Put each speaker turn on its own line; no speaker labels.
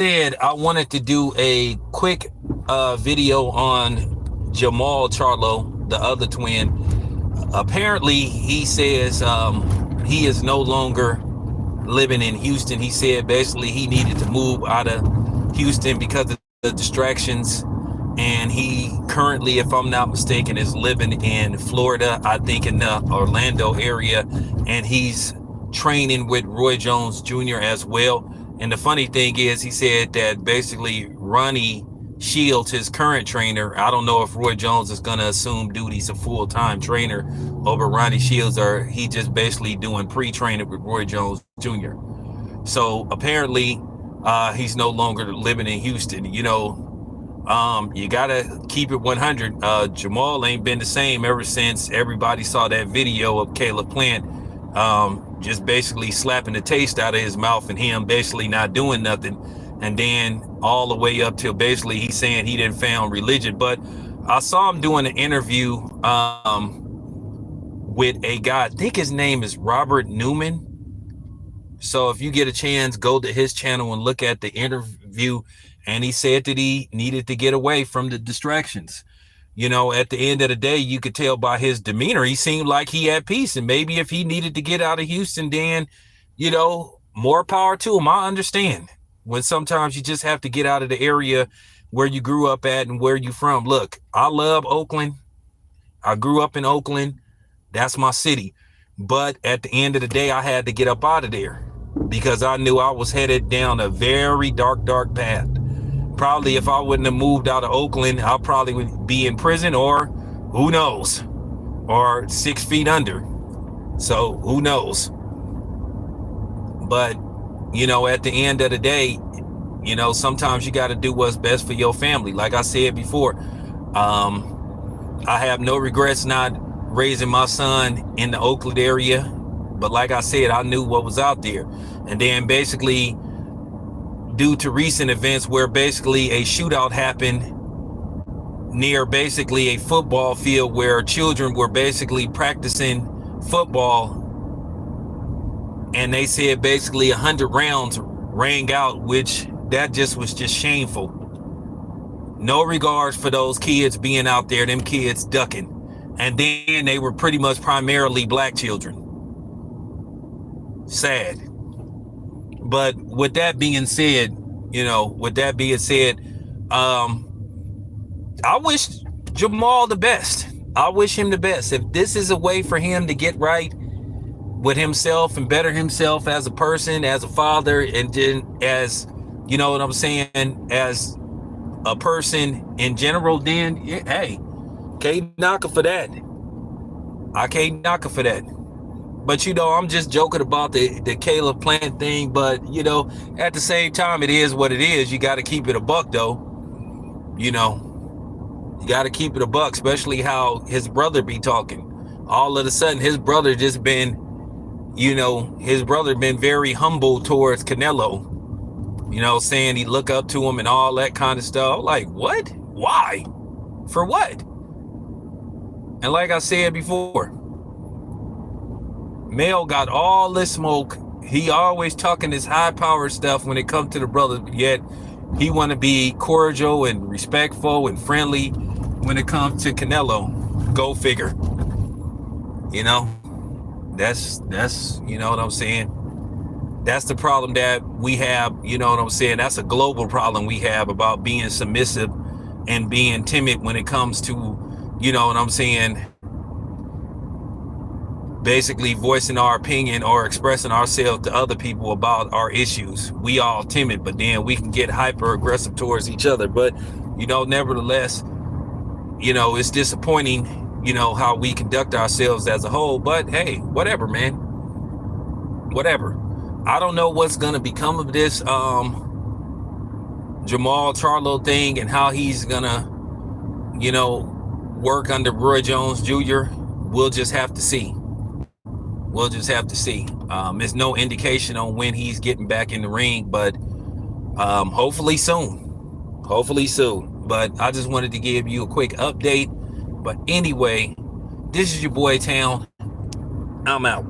said, I wanted to do a quick video on Jamal Charlo, the other twin. Apparently, he says he is no longer living in Houston. He said basically he needed to move out of Houston because of the distractions. And he currently, if I'm not mistaken, is living in Florida, I think in the Orlando area. And he's training with Roy Jones Jr. as well. And the funny thing is, he said that basically Ronnie Shields, his current trainer, I don't know if Roy Jones is going to assume duties a full-time trainer over Ronnie Shields, or he just basically doing pre-training with Roy Jones Jr. So apparently he's no longer living in Houston. You know, you got to keep it 100. Jamal ain't been the same ever since everybody saw that video of Caleb Plant just basically slapping the taste out of his mouth and him basically not doing nothing. And then all the way up till basically he's saying he didn't found religion. But I saw him doing an interview with a guy, I think his name is Robert Newman. So if you get a chance, go to his channel and look at the interview. And he said that he needed to get away from the distractions. You know, at the end of the day, you could tell by his demeanor, he seemed like he had peace. And maybe if he needed to get out of Houston, then, you know, more power to him. I understand when sometimes you just have to get out of the area where you grew up at and where you from. Look, I love Oakland. I grew up in Oakland. That's my city. But at the end of the day, I had to get up out of there because I knew I was headed down a very dark path. Probably if I wouldn't have moved out of Oakland, I probably would be in prison, or who knows, or 6 feet under. So who knows? But, you know, at the end of the day, you know, sometimes you got to do what's best for your family. Like I said before, I have no regrets not raising my son in the Oakland area. But like I said, I knew what was out there. And then basically, due to recent events where basically a shootout happened near basically a football field where children were basically practicing football, and they said basically 100 rounds rang out, which that just was just shameful. No regards for those kids being out there, them kids ducking. And then they were pretty much primarily black children. Sad. But with that being said, you know, I wish Jamal the best. I wish him the best. If this is a way for him to get right with himself and better himself as a person, as a father, and then as, you know what I'm saying, as a person in general, then, yeah, hey, can't knock her for that. I can't knock her for that. But, you know, I'm just joking about the Caleb Plant thing. But, you know, at the same time, it is what it is. You got to keep it a buck, though. You know, you got to keep it a buck, especially how his brother be talking. All of a sudden, his brother just been, you know, his brother been very humble towards Canelo. You know, saying he look up to him and all that kind of stuff. Like, what? Why? For what? And like I said before, Mel got all this smoke. He always talking this high power stuff when it comes to the brother, yet he want to be cordial and respectful and friendly when it comes to Canelo. Go figure. You know, that's you know what I'm saying? That's the problem that we have, you know what I'm saying? That's a global problem we have about being submissive and being timid when it comes to, you know what I'm saying, basically voicing our opinion or expressing ourselves to other people about our issues. We all timid, but then we can get hyper aggressive towards each other. But, you know, nevertheless, you know, it's disappointing, you know, how we conduct ourselves as a whole. But hey, whatever, man. Whatever. I don't know what's going to become of this Jamal Charlo thing and how he's going to, you know, work under Roy Jones Jr. We'll just have to see. We'll just have to see. There's no indication on when he's getting back in the ring, but hopefully soon. Hopefully soon. But I just wanted to give you a quick update. But anyway, this is your boy Town. I'm out.